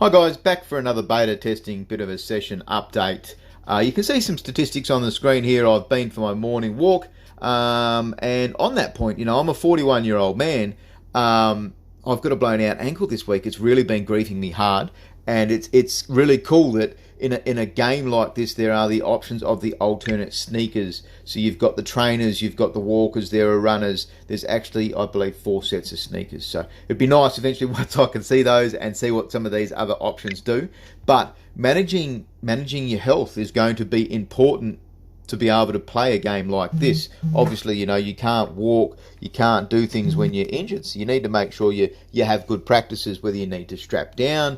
Hi guys, back for another beta testing, bit of a session update. You can see some statistics on the screen here. I've been for my morning walk, and on that point, I'm a 41-year-old man. I've got a blown out ankle this week. It's really been griefing me hard, and it's really cool that in a game like this there are the options of the alternate sneakers. So you've got the trainers, you've got the walkers, there are runners. There's actually, I believe, 4 sets of sneakers. So it'd be nice eventually once I can see those and see what some of these other options do. But managing your health is going to be important to be able to play a game like this. Obviously, you can't walk, you can't do things when you're injured, so you need to make sure you have good practices, whether you need to strap down,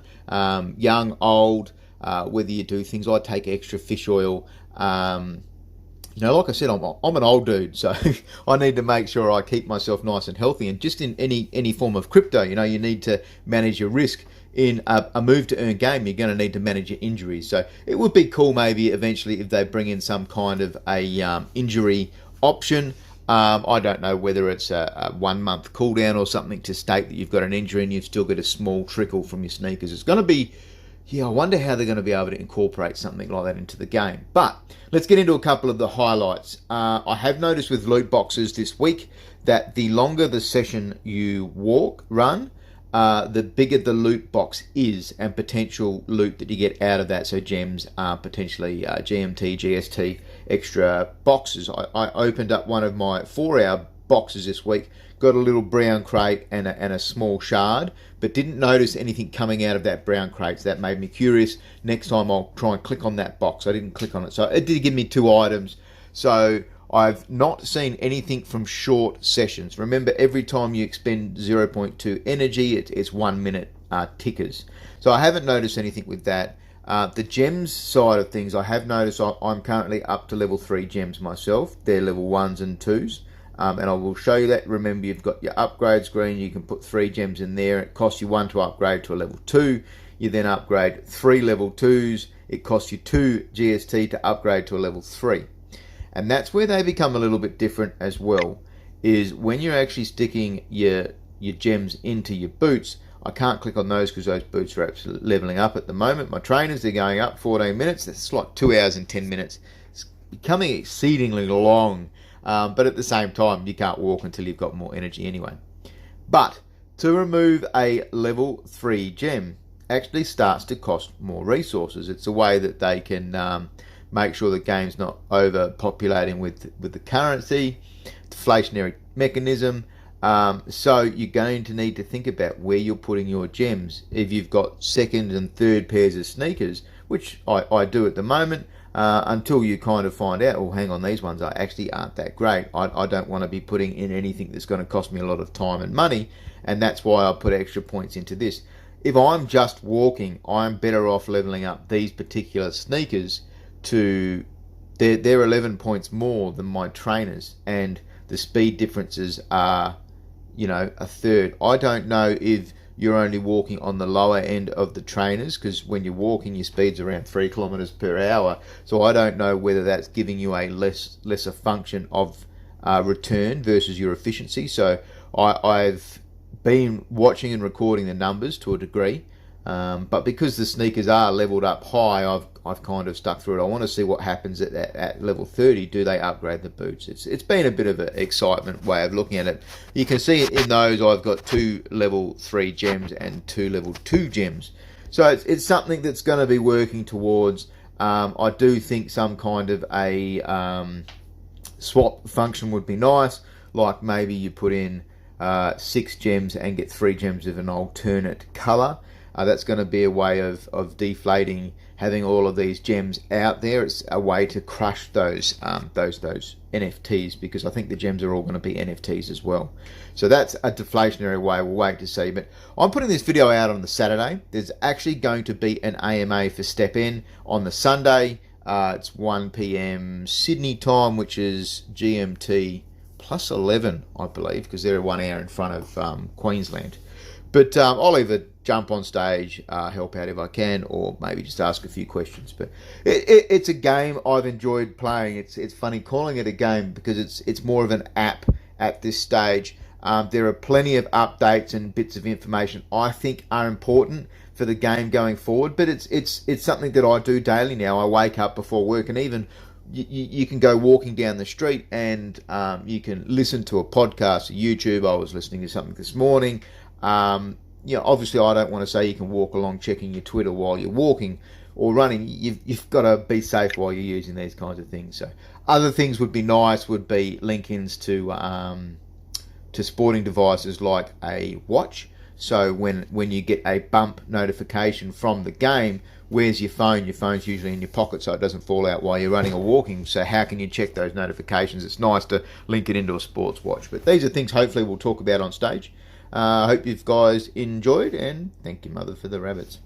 young, old, whether you do things like take extra fish oil. Like I said, I'm an old dude, so I need to make sure I keep myself nice and healthy. And just in any form of crypto, you need to manage your risk. In a move to earn game, you're going to need to manage your injuries. So it would be cool maybe eventually if they bring in some kind of a injury option. I don't know whether it's a 1 month cooldown or something to state that you've got an injury and you've still got a small trickle from your sneakers. It's going to be, I wonder how they're going to be able to incorporate something like that into the game. But let's get into a couple of the highlights. I have noticed with loot boxes this week that the longer the session you run, the bigger the loot box is and potential loot that you get out of that. So gems, potentially GMT, GST, extra boxes. I opened up one of my 4-hour boxes this week, got a little brown crate and a small shard, but didn't notice anything coming out of that brown crate. So that made me curious. Next time I'll try and click on that box. I didn't click on it. So it did give me 2 items. So I've not seen anything from short sessions. Remember, every time you expend 0.2 energy, it's 1 minute tickers. So I haven't noticed anything with that. The gems side of things, I have noticed I'm currently up to level 3 gems myself. They're level 1s and 2s. And I will show you that. Remember, you've got your upgrade screen. You can put 3 gems in there. It costs you 1 to upgrade to a level 2. You then upgrade 3 level 2s. It costs you 2 GST to upgrade to a level 3. And that's where they become a little bit different as well, is when you're actually sticking your gems into your boots. I can't click on those because those boots are actually leveling up at the moment. My trainers, they're going up 14 minutes. That's like 2 hours and 10 minutes. It's becoming exceedingly long, but at the same time, you can't walk until you've got more energy anyway. But to remove a level 3 gem actually starts to cost more resources. It's a way that they can make sure the game's not overpopulating with the currency, deflationary mechanism. So you're going to need to think about where you're putting your gems. If you've got 2nd and 3rd pairs of sneakers, which I do at the moment, until you kind of find out, hang on, these ones actually aren't that great. I don't want to be putting in anything that's going to cost me a lot of time and money, and that's why I put extra points into this. If I'm just walking, I'm better off leveling up these particular sneakers to they're 11 points more than my trainers, and the speed differences are a third. I don't know if you're only walking on the lower end of the trainers, because when you're walking your speed's around 3 kilometers per hour, so I don't know whether that's giving you a lesser function of return versus your efficiency. So I've been watching and recording the numbers to a degree, but because the sneakers are leveled up high, I've kind of stuck through it. I want to see what happens at level 30. Do they upgrade the boots? It's been a bit of an excitement way of looking at it. You can see in those I've got 2 level 3 gems and 2 level 2 gems. So it's something that's going to be working towards. I do think some kind of a swap function would be nice, like maybe you put in 6 gems and get 3 gems of an alternate color. That's going to be a way of deflating having all of these gems out there. It's a way to crush those NFTs, because I think the gems are all going to be NFTs as well. So that's a deflationary way. We'll wait to see. But I'm putting this video out on the Saturday. There's actually going to be an AMA for STEPN on the Sunday. It's 1 p.m. Sydney time, which is GMT plus 11, I believe, because they're 1 hour in front of Queensland. But I'll either jump on stage, help out if I can, or maybe just ask a few questions. But it's a game I've enjoyed playing. It's funny calling it a game because it's more of an app at this stage. There are plenty of updates and bits of information I think are important for the game going forward, but it's something that I do daily now. I wake up before work, and even you can go walking down the street and you can listen to a podcast, a YouTube. I was listening to something this morning. Obviously I don't want to say you can walk along checking your Twitter while you're walking or running. You've got to be safe while you're using these kinds of things. So other things would be nice, would be link-ins to sporting devices like a watch. So when you get a bump notification from the game, where's your phone? Your phone's usually in your pocket so it doesn't fall out while you're running or walking. So how can you check those notifications? It's nice to link it into a sports watch. But these are things hopefully we'll talk about on stage. I hope you guys enjoyed, and thank you, Mother, for the rabbits.